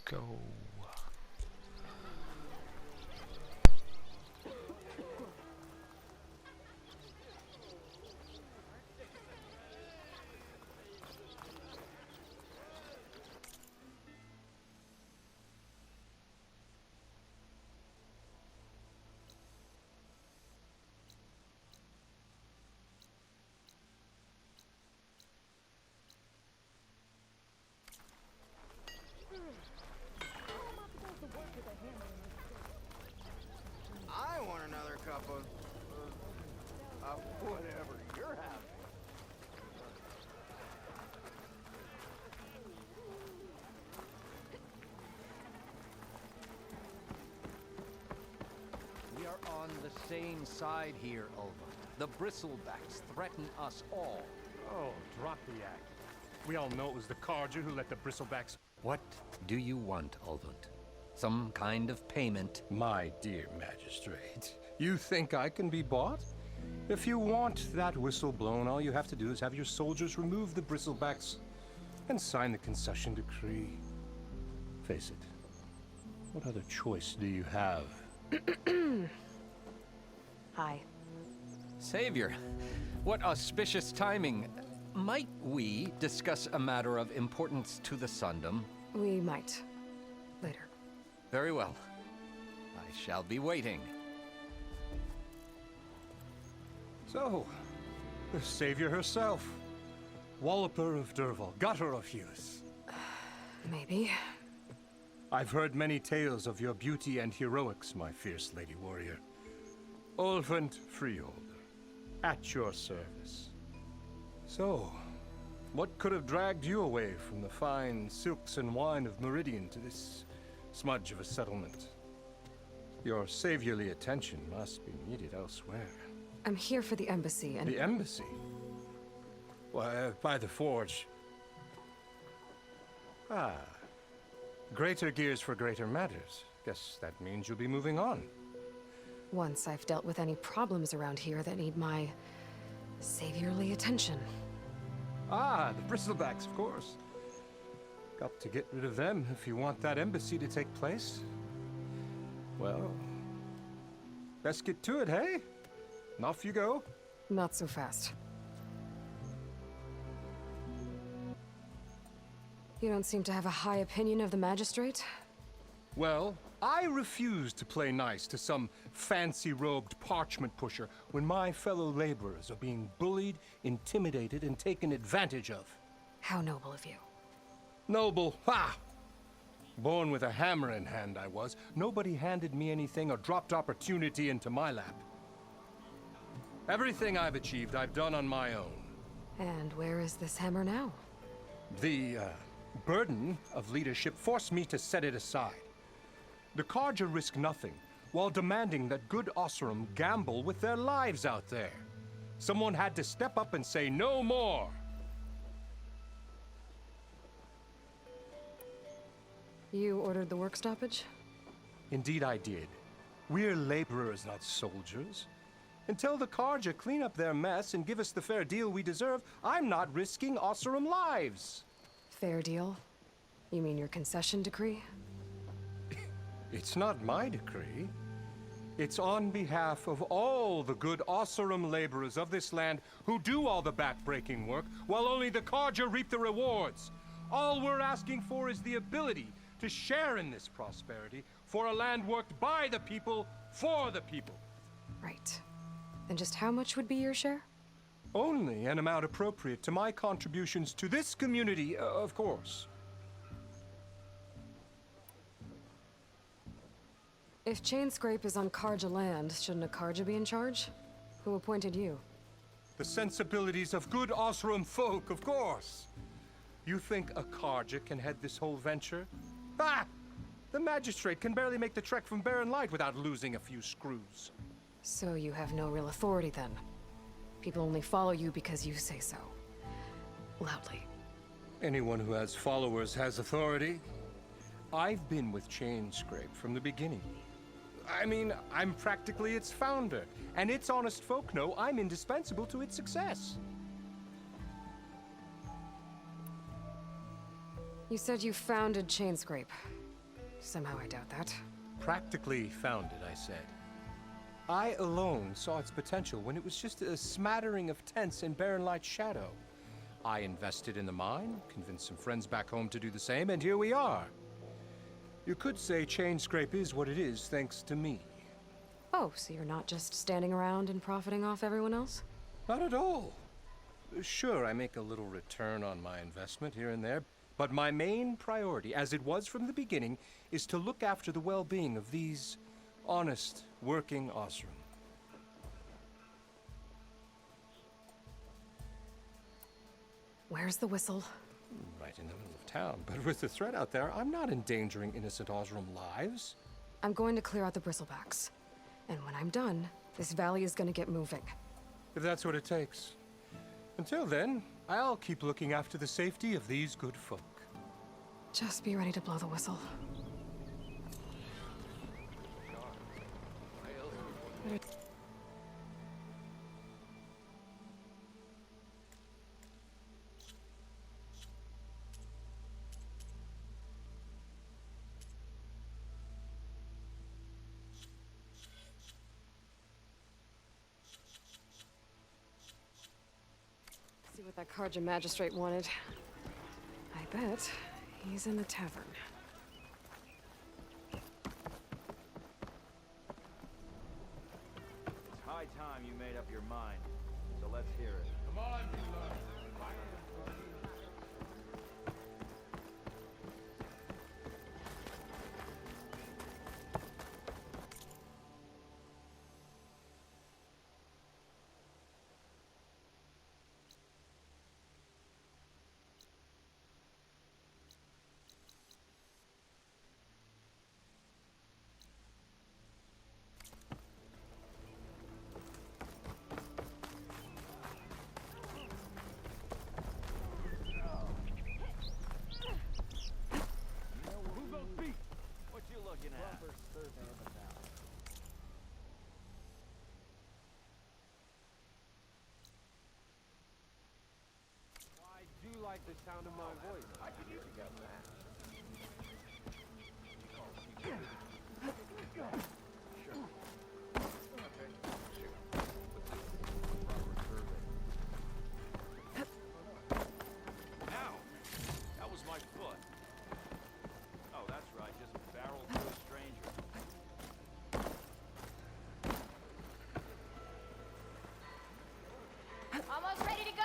go. I want another cup of whatever you're having. We are on the same side here, Ulva. The bristlebacks threaten us all. Oh, drop the act. We all know it was the Carja who let the bristlebacks... What do you want, Ulvund? Some kind of payment? My dear magistrate, you think I can be bought? If you want that whistle blown, all you have to do is have your soldiers remove the bristlebacks and sign the concession decree. Face it, what other choice do you have? Hi. Savior, what auspicious timing. Might we discuss a matter of importance to the Sundom? We might. Later. Very well. I shall be waiting. So, the savior herself. Walloper of Derval, gutter of youth. Maybe. I've heard many tales of your beauty and heroics, my fierce lady warrior. Ulvund Freeholder, at your service. So, what could have dragged you away from the fine silks and wine of Meridian to this smudge of a settlement? Your saviorly attention must be needed elsewhere. I'm here for the embassy and... The embassy? Why, by the forge. Ah. Greater gears for greater matters. Guess that means you'll be moving on. Once I've dealt with any problems around here that need my... saviorly attention. Ah, the bristlebacks, of course. Got to get rid of them if you want that embassy to take place. Well, let's get to it, hey? And off you go. Not so fast. You don't seem to have a high opinion of the magistrate? Well, I refuse to play nice to some fancy-robed parchment pusher when my fellow laborers are being bullied, intimidated, and taken advantage of. How noble of you. Noble, ha! Born with a hammer in hand, I was. Nobody handed me anything or dropped opportunity into my lap. Everything I've achieved, I've done on my own. And where is this hammer now? The, burden of leadership forced me to set it aside. The Carja risk nothing, while demanding that good Osseram gamble with their lives out there. Someone had to step up and say no more. You ordered the work stoppage? Indeed I did. We're laborers, not soldiers. Until the Carja clean up their mess and give us the fair deal we deserve, I'm not risking Osseram lives. Fair deal? You mean your concession decree? It's not my decree. It's on behalf of all the good Osseram laborers of this land who do all the back-breaking work, while only the Carja reap the rewards. All we're asking for is the ability to share in this prosperity for a land worked by the people, for the people. Right. Then just how much would be your share? Only an amount appropriate to my contributions to this community, of course. If Chainscrape is on Carja land, shouldn't a Carja be in charge? Who appointed you? The sensibilities of good Osseram folk, of course. You think a Carja can head this whole venture? Ah! The magistrate can barely make the trek from Barren Light without losing a few screws. So you have no real authority then? People only follow you because you say so. Loudly. Anyone who has followers has authority. I've been with Chainscrape from the beginning. I mean, I'm practically its founder, and its honest folk know I'm indispensable to its success. You said you founded Chainscrape. Somehow I doubt that. Practically founded, I said. I alone saw its potential when it was just a smattering of tents in barren light shadow. I invested in the mine, convinced some friends back home to do the same, and here we are. You could say Chain Scrape is what it is thanks to me. Oh, so you're not just standing around and profiting off everyone else? Not at all. Sure, I make a little return on my investment here and there, but my main priority, as it was from the beginning, is to look after the well-being of these honest, working Osram. Where's the whistle? Right in the middle of town, but with the threat out there, I'm not endangering innocent Osram lives. I'm going to clear out the bristlebacks. And when I'm done, this valley is gonna get moving. If that's what it takes. Until then, I'll keep looking after the safety of these good folk. Just be ready to blow the whistle. See what that Carja magistrate wanted. I bet he's in the tavern. It's high time you made up your mind. So let's hear it. Come on, Who's those beats? What you looking at? I do like the sound of my voice. I can use it. Ow! That was my foot. Oh, that's right. Just barreled through a stranger. Almost ready to go?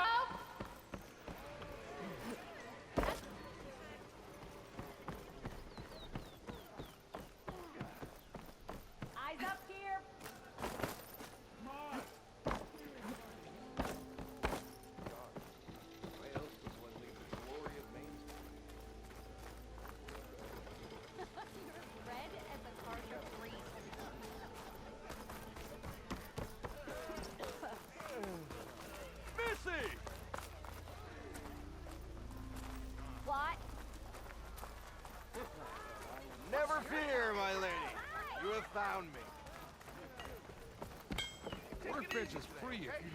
Eyes up here. Wales was what leaves the glory of Maine Red as a Carja tree. Missy! What? Never fear, my lady. You have found me. Workbench is free if you...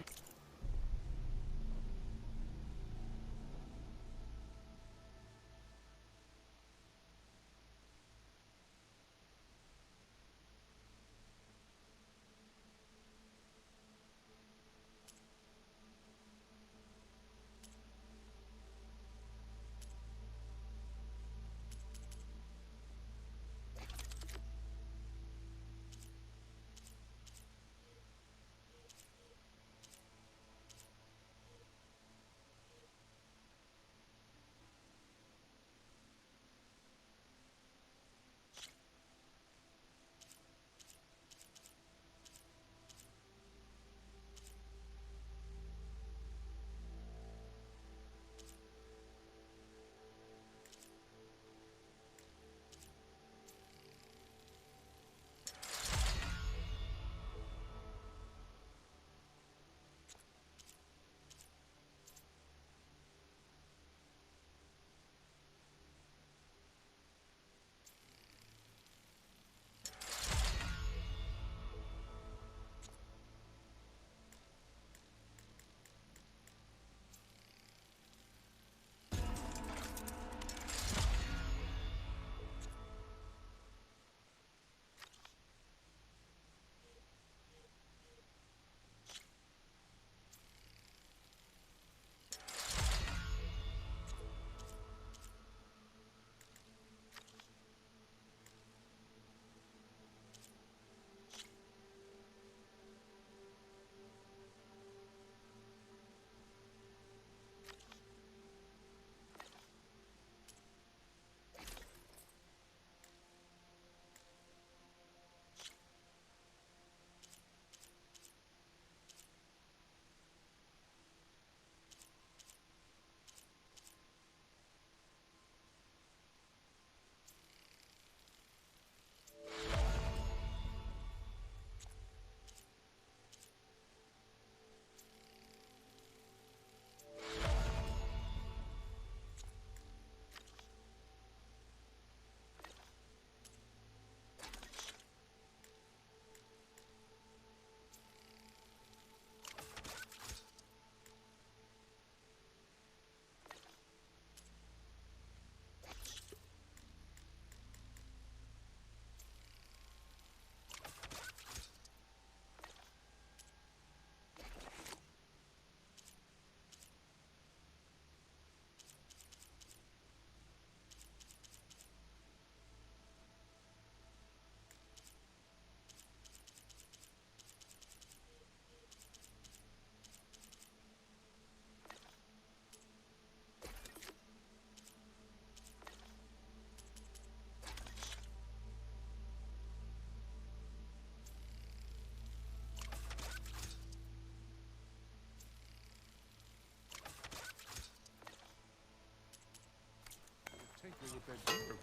think they were dead deeper.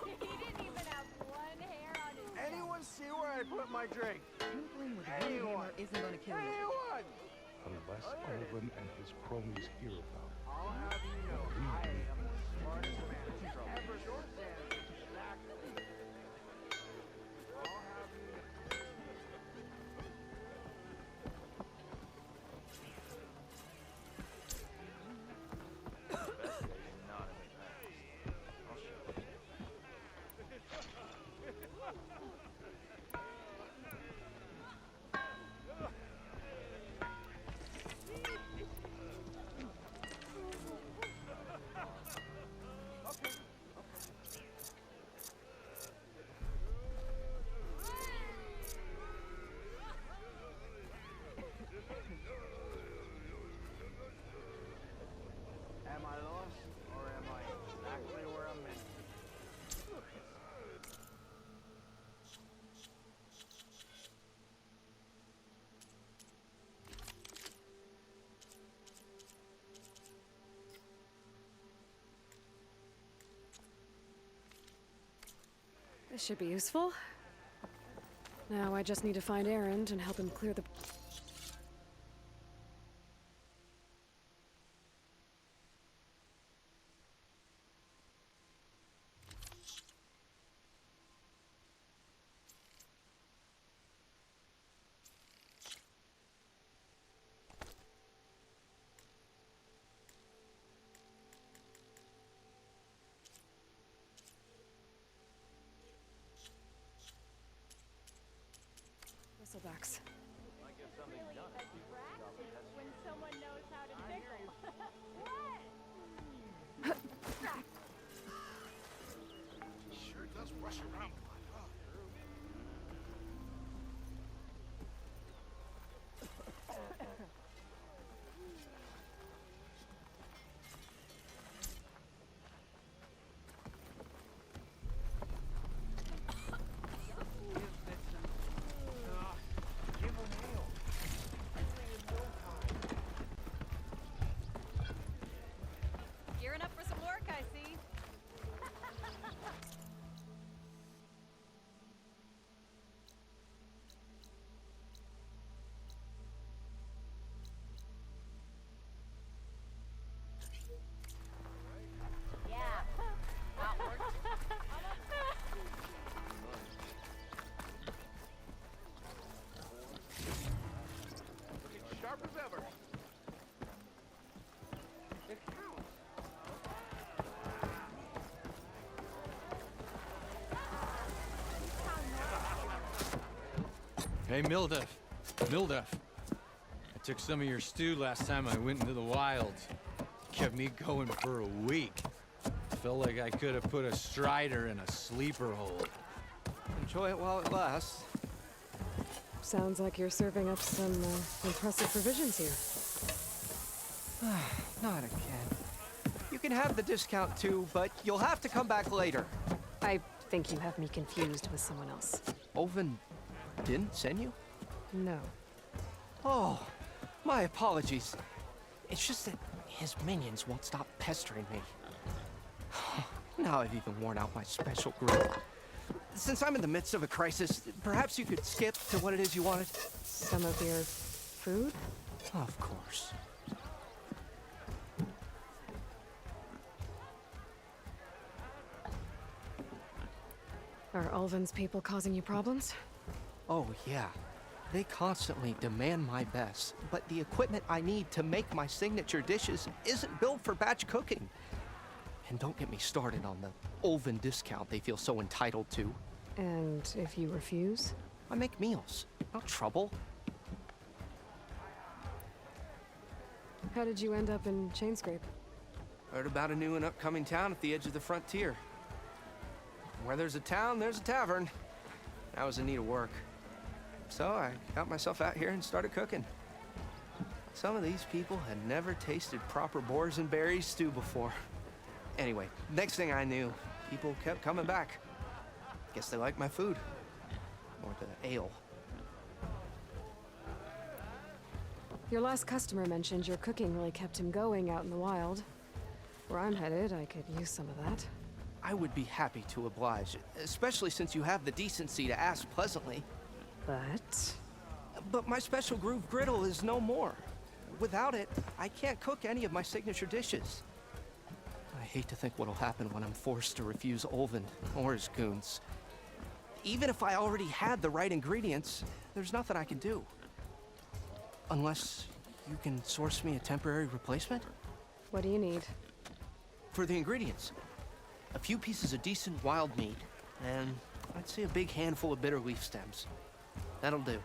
He didn't even have one hair on his head. Anyone see where I put my drink? Tinkling with one hammer isn't gonna kill you. Anyone? Unless Olin and his cronies hear about it. I'll have you know, I am the smartest man in trouble. Ever since exactly. I'll have you know. Not in the past. I'll show you. Am I lost, or am I exactly where I'm meant to be? This should be useful. Now I just need to find Erend and help him clear the... Backs. Might get something Really done. attractive when someone knows how to tickle. What? Sure does rush around a lot, huh? Gearing up for some work, I see. Yeah. Outward. Looking sharp as ever. It counts. Hey, Mildef. Mildef. I took some of your stew last time I went into the wilds. Kept me going for a week. Felt like I could have put a strider in a sleeper hold. Enjoy it while it lasts. Sounds like you're serving up some impressive provisions here. Not again. You can have the discount too, but you'll have to come back later. I think you have me confused with someone else. Oven didn't send you? No. Oh, my apologies. It's just that his minions won't stop pestering me. Now I've even worn out my special grill. Since I'm in the midst of a crisis, perhaps you could skip to what it is you wanted? Some of your food? Of course. Are Ulvin's people causing you problems? Oh, yeah. They constantly demand my best, but the equipment I need to make my signature dishes isn't built for batch cooking. And don't get me started on the Ulvin discount they feel so entitled to. And if you refuse? I make meals, no trouble. How did you end up in Chainscrape? Heard about a new and upcoming town at the edge of the frontier. Where there's a town, there's a tavern. I was in need of work. So I got myself out here and started cooking. Some of these people had never tasted proper boars and berries stew before. Anyway, next thing I knew, people kept coming back. Guess they liked my food. Or the ale. Your last customer mentioned your cooking really kept him going out in the wild. Where I'm headed, I could use some of that. I would be happy to oblige, especially since you have the decency to ask pleasantly. But my special groove griddle is no more. Without it, I can't cook any of my signature dishes. I hate to think what'll happen when I'm forced to refuse Olvin or his goons. Even if I already had the right ingredients, there's nothing I can do. Unless you can source me a temporary replacement? What do you need? For the ingredients, a few pieces of decent wild meat, and I'd say a big handful of bitter leaf stems. That'll do.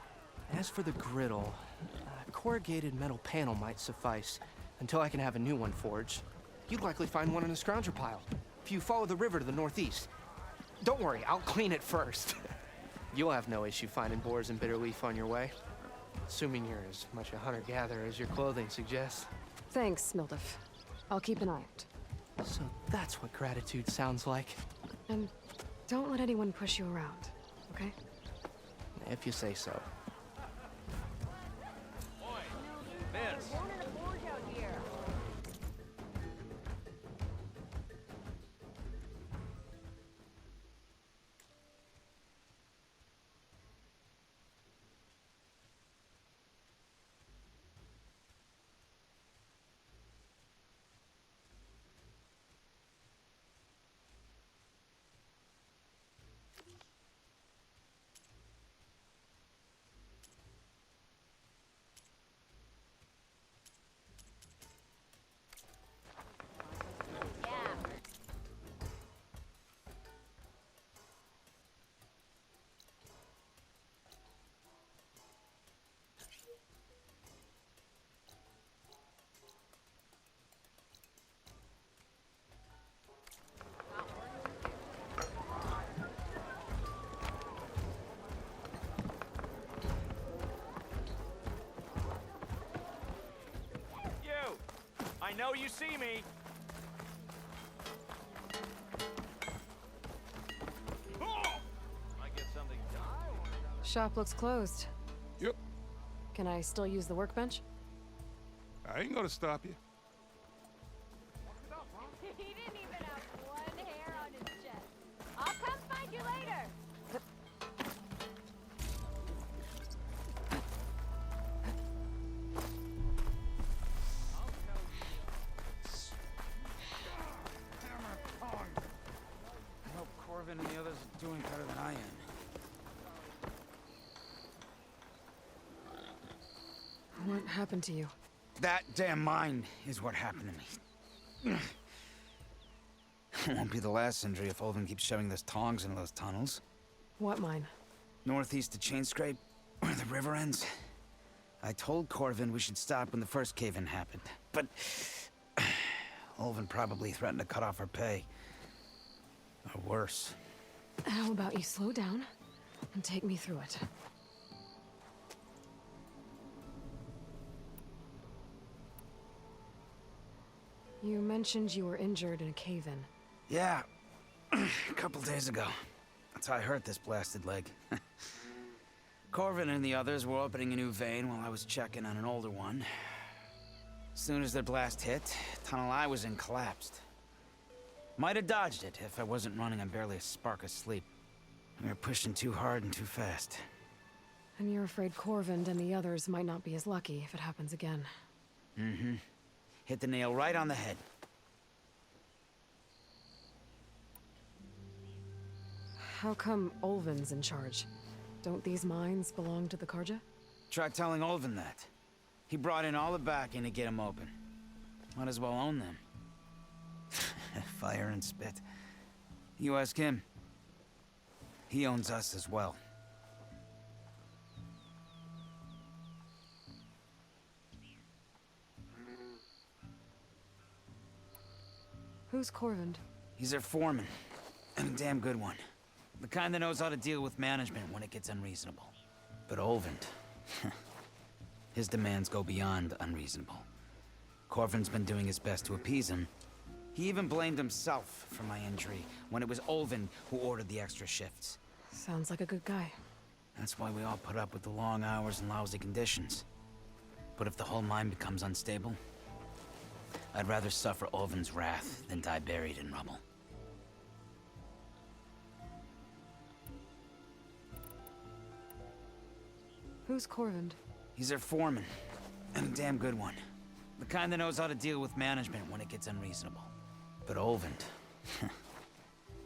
As for the griddle, a corrugated metal panel might suffice until I can have a new one forged. You'd likely find one in a scrounger pile if you follow the river to the northeast. Don't worry, I'll clean it first. You'll have no issue finding boars and bitter leaf on your way. Assuming you're as much a hunter-gatherer as your clothing suggests. Thanks, Mildef. I'll keep an eye out. So that's what gratitude sounds like. And don't let anyone push you around, okay? If you say so. Miss. Born in a forge out here. Yeah. You! I know you see me! I get something done. Shop looks closed. Yep, Can I still use the workbench? I ain't gonna stop you. He didn't even have one hair on his chest. I'll come find you later. I hope Corvin and the others are doing better than I am. What happened to you? That damn mine is what happened to me. It won't be the last injury if Olvin keeps shoving those tongs into those tunnels. What mine? Northeast of Chain Scrape, where the river ends. I told Corvin we should stop when the first cave-in happened, but Olvin probably threatened to cut off our pay. Or worse. How about you slow down and take me through it? You mentioned you were injured in a cave-in. Yeah, a couple days ago. That's how I hurt this blasted leg. Corvin and the others were opening a new vein while I was checking on an older one. As soon as their blast hit, the tunnel I was in collapsed. Might have dodged it if I wasn't running on barely a spark of sleep. We were pushing too hard and too fast. And you're afraid Corvind and the others might not be as lucky if it happens again. Mm-hmm. Hit the nail right on the head. How come Olvin's in charge? Don't these mines belong to the Karja? Try telling Olvin that. He brought in all the backing to get them open. Might as well own them. Fire and spit. You ask him. He owns us as well. Who's Corvind? He's their foreman. And a damn good one. The kind that knows how to deal with management when it gets unreasonable. But Olvin, his demands go beyond unreasonable. Corvin's been doing his best to appease him. He even blamed himself for my injury when it was Olvin who ordered the extra shifts. Sounds like a good guy. That's why we all put up with the long hours and lousy conditions. But if the whole mine becomes unstable, I'd rather suffer Ulvin's wrath than die buried in rubble. Who's Corvind? He's their foreman, and a damn good one. The kind that knows how to deal with management when it gets unreasonable. But Ulvund,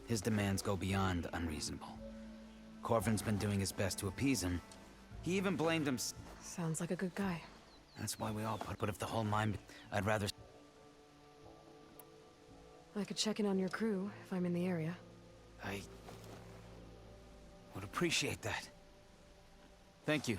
his demands go beyond unreasonable. Corvin's been doing his best to appease him. He even blamed him. Sounds like a good guy. That's why we all put. But if the whole mind, I'd rather. I could check in on your crew if I'm in the area. I would appreciate that. Thank you.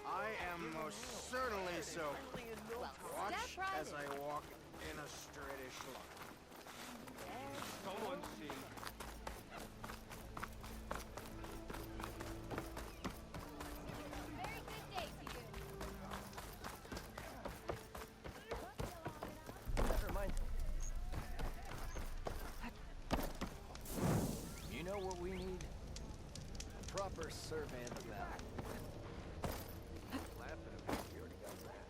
I am most certainly so. Watch step right as in. I walk in a straightish line. Someone see. Very good day to you. Never mind. You know what we need? A proper survey of the battle. Laughing at me, you already got that.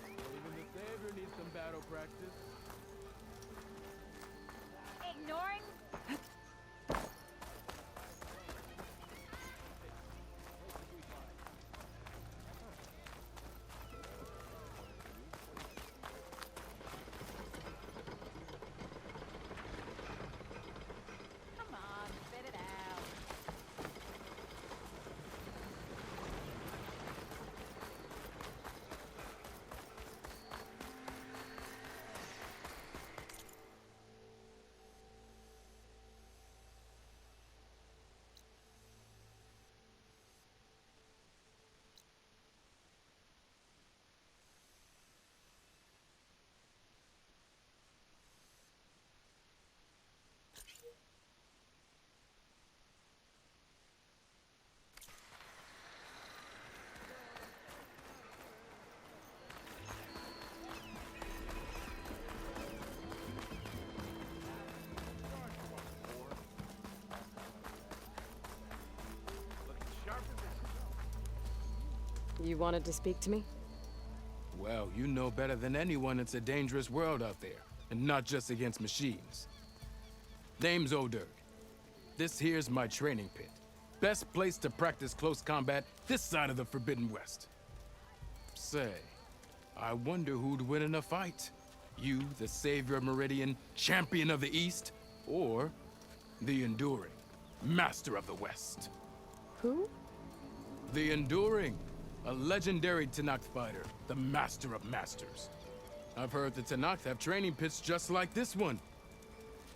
Even the Savior needs some battle practice. Ignoring? Come on, spit it out. You wanted to speak to me? Well, you know better than anyone it's a dangerous world out there, and not just against machines. Name's O'Dirk. This here's my training pit. Best place to practice close combat this side of the Forbidden West. Say, I wonder who'd win in a fight. You, the savior of Meridian, champion of the East, or the Enduring, master of the West. Who? The Enduring, a legendary Tenakth fighter, the master of masters. I've heard the Tenakth have training pits just like this one.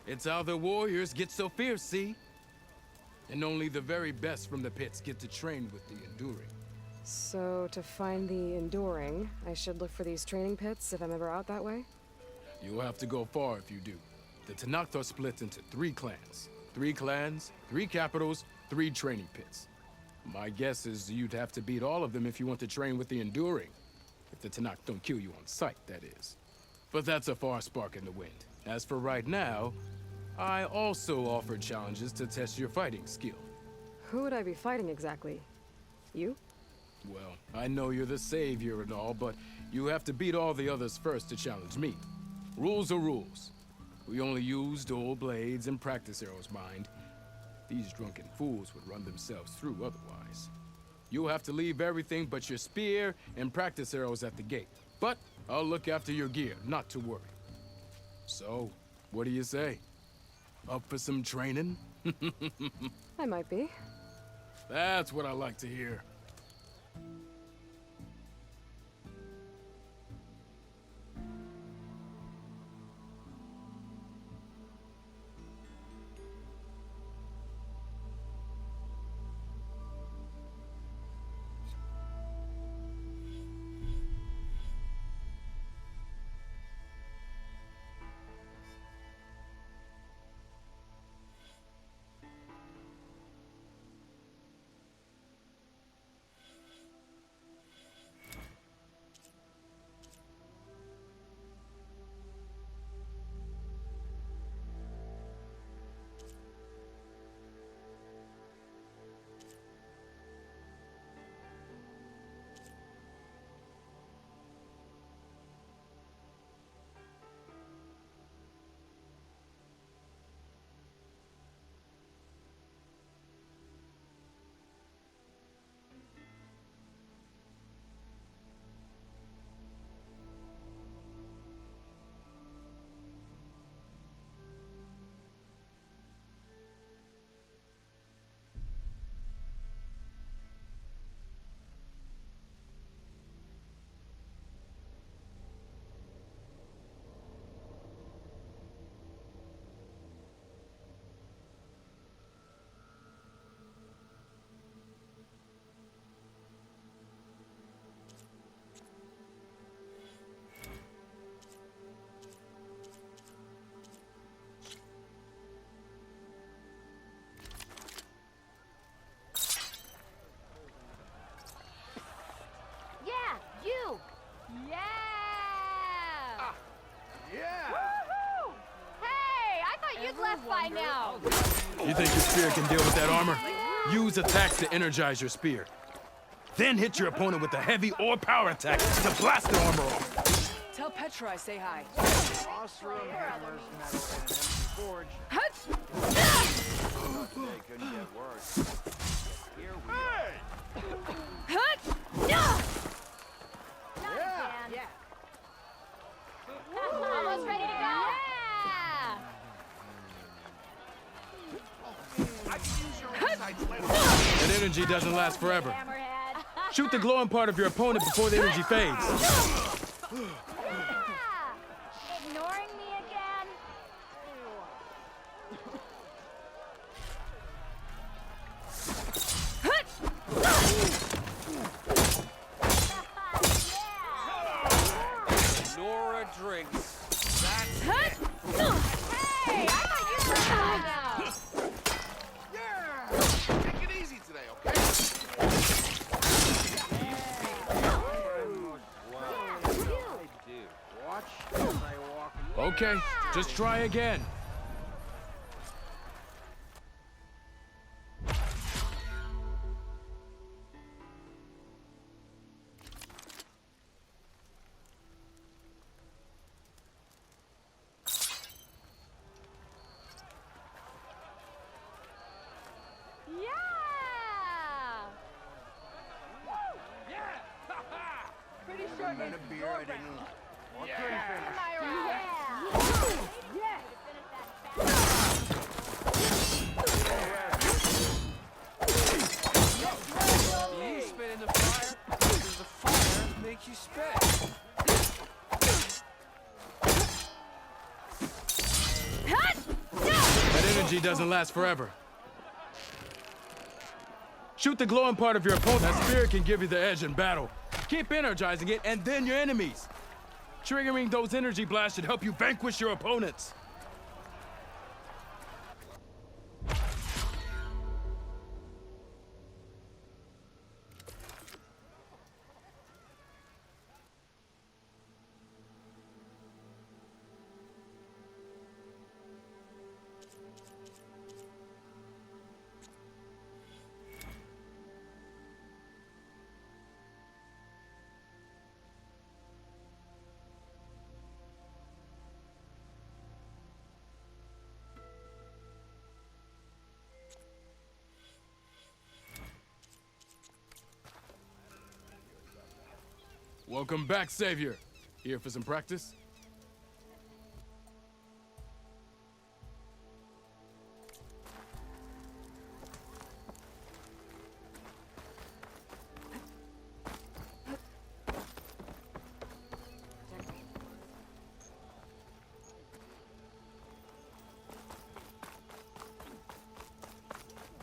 It's how the warriors get so fierce, see? And only the very best from the pits get to train with the Enduring. So, to find the Enduring, I should look for these training pits if I'm ever out that way? You'll have to go far if you do. The Tenakth are split into 3 clans. 3 clans, 3 capitals, 3 training pits. My guess is you'd have to beat all of them if you want to train with the Enduring. If the Tenakth don't kill you on sight, that is. But that's a far spark in the wind. As for right now, I also offer challenges to test your fighting skill. Who would I be fighting exactly? You? Well, I know you're the savior and all, but you have to beat all the others first to challenge me. Rules are rules. We only use dual blades and practice arrows, mind. These drunken fools would run themselves through otherwise. You'll have to leave everything but your spear and practice arrows at the gate. But I'll look after your gear, not to worry. So, what do you say? Up for some training? I might be. That's what I like to hear. Yeah, you! Yeah! Yeah! Woohoo! Hey, I thought you'd left by now. You think your spear can deal with that armor? Use attacks to energize your spear. Then hit your opponent with a heavy or power attack to blast the armor off. Tell Petra I say hi. Ossrum hammers, metal, and an empty forge. They couldn't get worse. Here we are. Yeah. Almost ready to go. Yeah! I can use your insights later. That energy doesn't last forever. Hammerhead. Shoot the glowing part of your opponent before the energy fades. Ignoring me again? Nora drinks. That's Hey, I thought you were by now. Yeah! Take it easy today, okay? Watch as I walk. Okay, just try again. Pretty Never sure met a it's beer your I didn't round. like. Or couldn't finish. My round. Yeah. You spit in the fire because the fire makes you spit. That energy doesn't last forever. Shoot the glowing part of your opponent. That spirit can give you the edge in battle. Keep energizing it, and then your enemies. Triggering those energy blasts should help you vanquish your opponents. Welcome back, Savior. Here for some practice?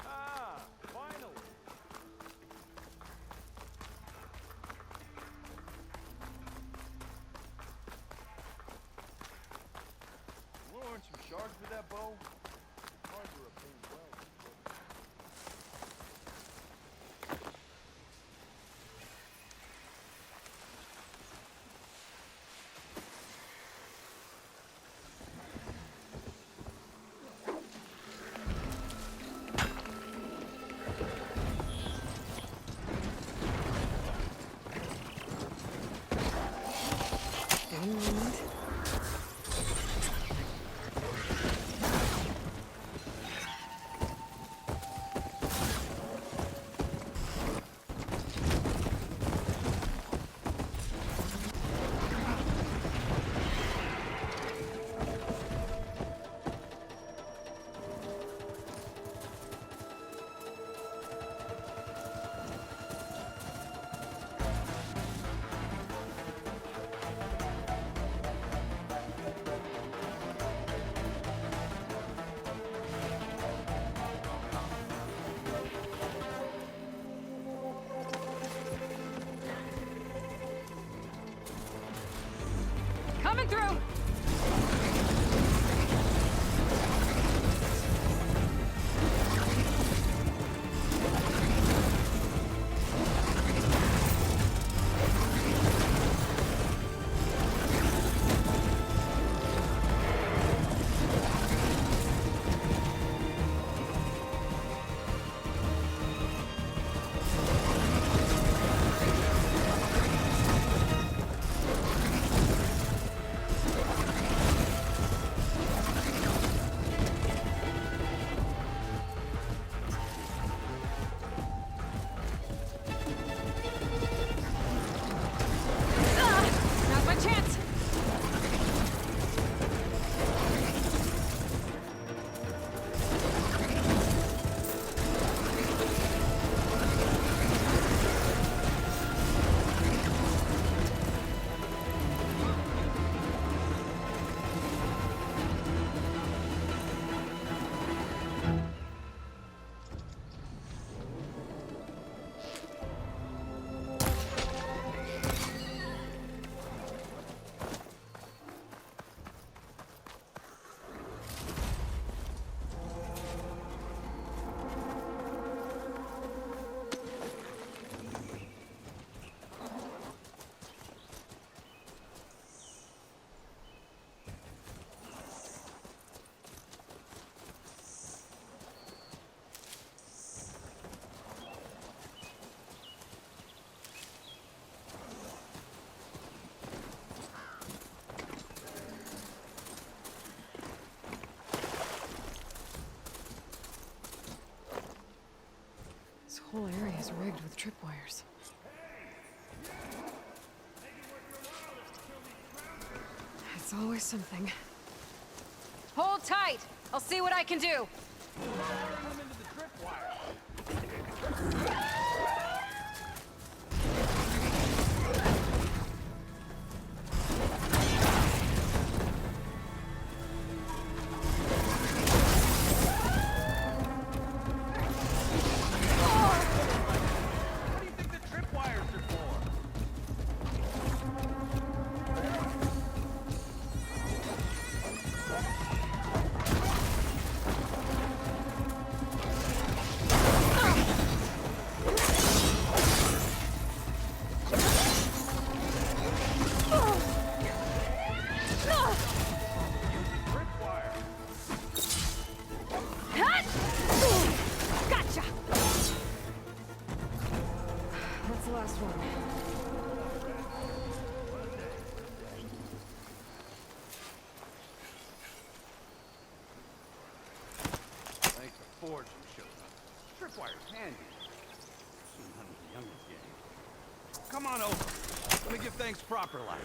Ah, finally. You want to learn some shards with that bow? Cards are a pain well. Coming through! Now's my chance! This whole area is rigged with tripwires. It's always something. Hold tight! I'll see what I can do! Come into the tripwire. What do you think the tripwires are for? Gotcha! That's the last one. Thanks to Forge who showed up. Tripwire's handy. Soon hunt the youngest game. Come on over. Let me give thanks proper like.